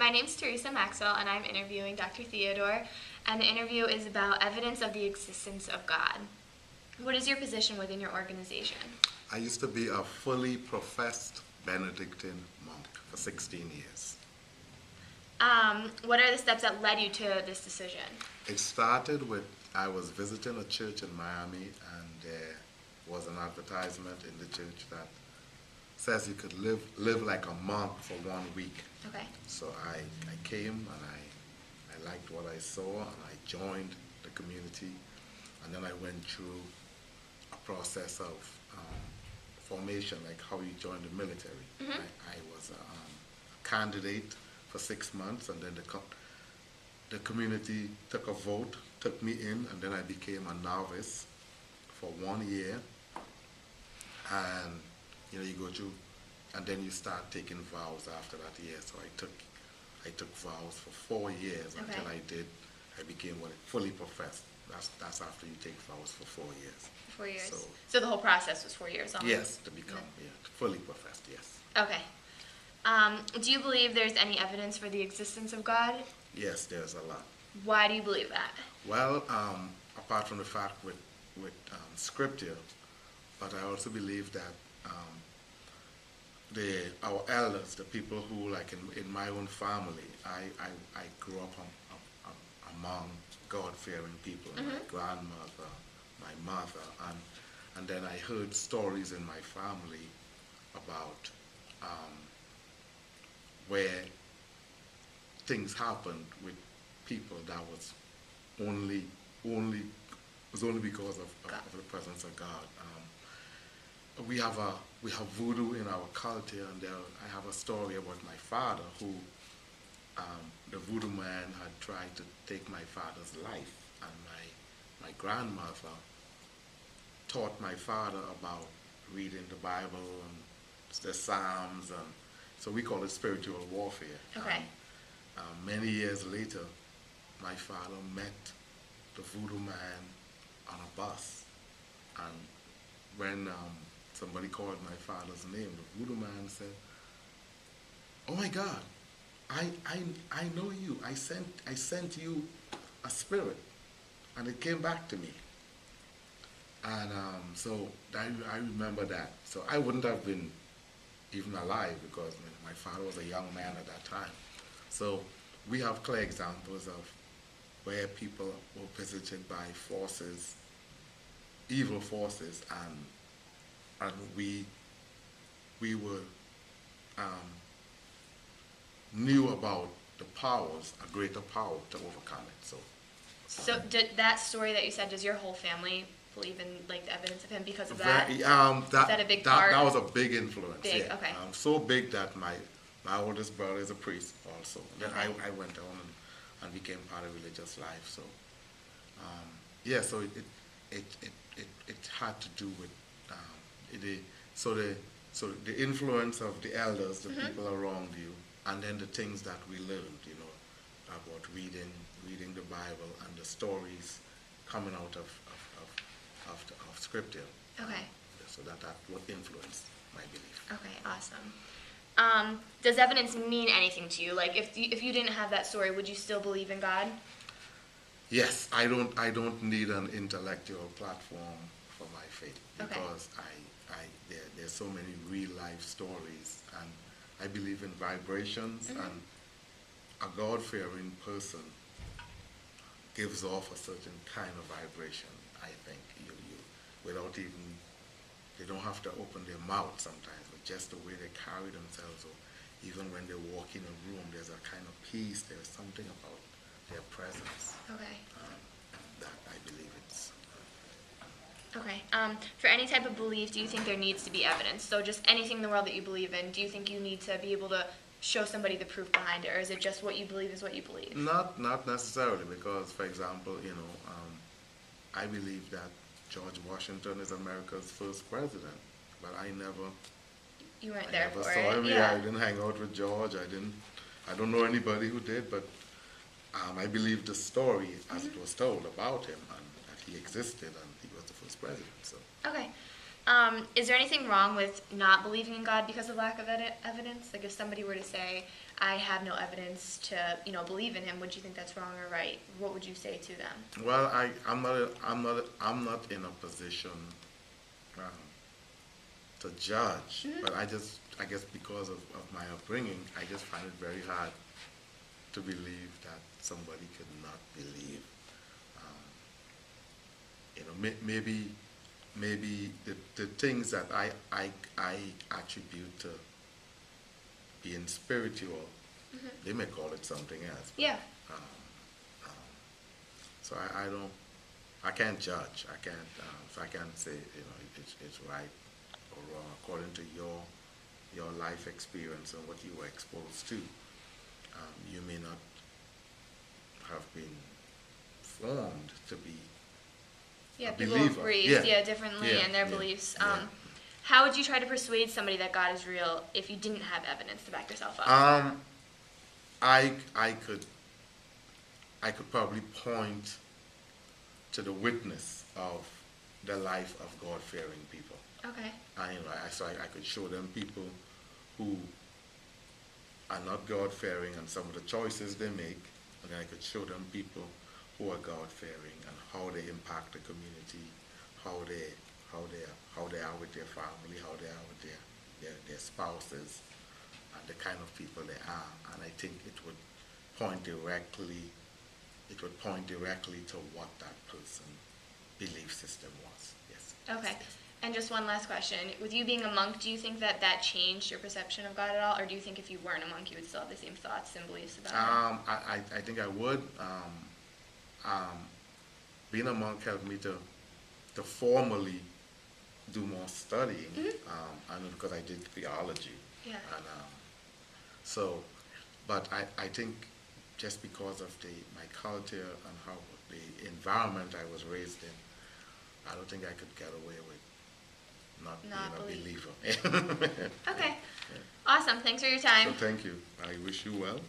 My name's Teresa Maxwell, and I'm interviewing Dr. Theodore, and the interview is about evidence of the existence of God. What is your position within your organization? I used to be a fully professed Benedictine monk for 16 years. What are the steps that led you to this decision? It started with, I was visiting a church in Miami, and there was an advertisement in the church that says you could live like a monk for 1 week. Okay. So I came, and I liked what I saw, and I joined the community, and then I went through a process of formation, like how you join the military. Mm-hmm. I was a candidate for 6 months, and then the community took a vote, took me in, and then I became a novice for 1 year. And you go through, and then you start taking vows after that year. So I took vows for 4 years until Okay. I became fully professed. That's after you take vows for 4 years. 4 years. So, So the whole process was 4 years almost? yes, to become fully professed, yes. Okay. Do you believe there's any evidence for the existence of God? Yes, there's a lot. Why do you believe that? Well, apart from the fact with scripture, but I also believe that our elders, the people who, like in my own family, I grew up among God-fearing people. Mm-hmm. My grandmother, my mother, and then I heard stories in my family about where things happened with people that was only because of the presence of God. We have voodoo in our culture, and I have a story about my father who the voodoo man had tried to take my father's life, and my grandmother taught my father about reading the Bible and the Psalms, and so we call it spiritual warfare. Okay. Many years later, my father met the voodoo man on a bus, and when somebody called my father's name, the voodoo man said, "Oh my God, I know you. I sent you a spirit, and it came back to me." And so I remember that. So I wouldn't have been even alive because my father was a young man at that time. So we have clear examples of where people were visited by forces, evil forces, and we were knew about the powers, a greater power to overcome it. So did that story that you said, does your whole family believe in like the evidence of him because of that? Is that a big part? That was a big influence. Big, yeah. okay. So big that my oldest brother is a priest also. Then Okay. I went on and became part of religious life. So so it had to do with the influence of the elders, the people around you, and then the things that we learned, about reading the Bible and the stories coming out of scripture. Okay. So that would influence my belief. Okay, awesome. Does evidence mean anything to you? Like, if you didn't have that story, would you still believe in God? Yes, I don't need an intellectual platform for my faith because there's so many real life stories, and I believe in vibrations, and a God-fearing person gives off a certain kind of vibration. I think you without even, they don't have to open their mouth sometimes, but just the way they carry themselves, or even when they walk in a room, there's a kind of peace. There's something about their presence. Okay. That I believe it's. Okay. For any type of belief, do you think there needs to be evidence? So just anything in the world that you believe in, do you think you need to be able to show somebody the proof behind it, or is it just what you believe is what you believe? Not necessarily, because, for example, I believe that George Washington is America's first president, but I never. You weren't I there never for saw it. him. Yeah, I didn't hang out with George. I don't know anybody who did, but I believe the story as it was told about him, and that he existed and he was the first president. So. Okay. Is there anything wrong with not believing in God because of lack of evidence? Like if somebody were to say, I have no evidence to, believe in him, would you think that's wrong or right? What would you say to them? Well, I'm not in a position um, to judge, but I guess because of my upbringing, I just find it very hard to believe that somebody could not believe. Maybe the things that I attribute to being spiritual, they may call it something else. Yeah. Um, um, so I can't judge. So I can't say, it's right or wrong according to your life experience and what you were exposed to. You may not have been formed to be Yeah, a people believer. breathe differently in their beliefs. Yeah. How would you try to persuade somebody that God is real if you didn't have evidence to back yourself up? I could probably point to the witness of the life of God-fearing people. Okay. So I could show them people who are not God-fearing and some of the choices they make, and then I could show them people who are God-fearing and how they impact the community, how they are with their family, how they are with their spouses, and the kind of people they are. And I think it would point directly to what that person's belief system was. Yes. Okay. And just one last question. With you being a monk, do you think that changed your perception of God at all? Or do you think if you weren't a monk, you would still have the same thoughts and beliefs about him? I think I would. Being a monk helped me to formally do more studying, because I did theology. Yeah. And but I think just because of my culture and how the environment I was raised in, I don't think I could get away with not being a believer. Okay. Awesome. Thanks for your time. So thank you. I wish you well.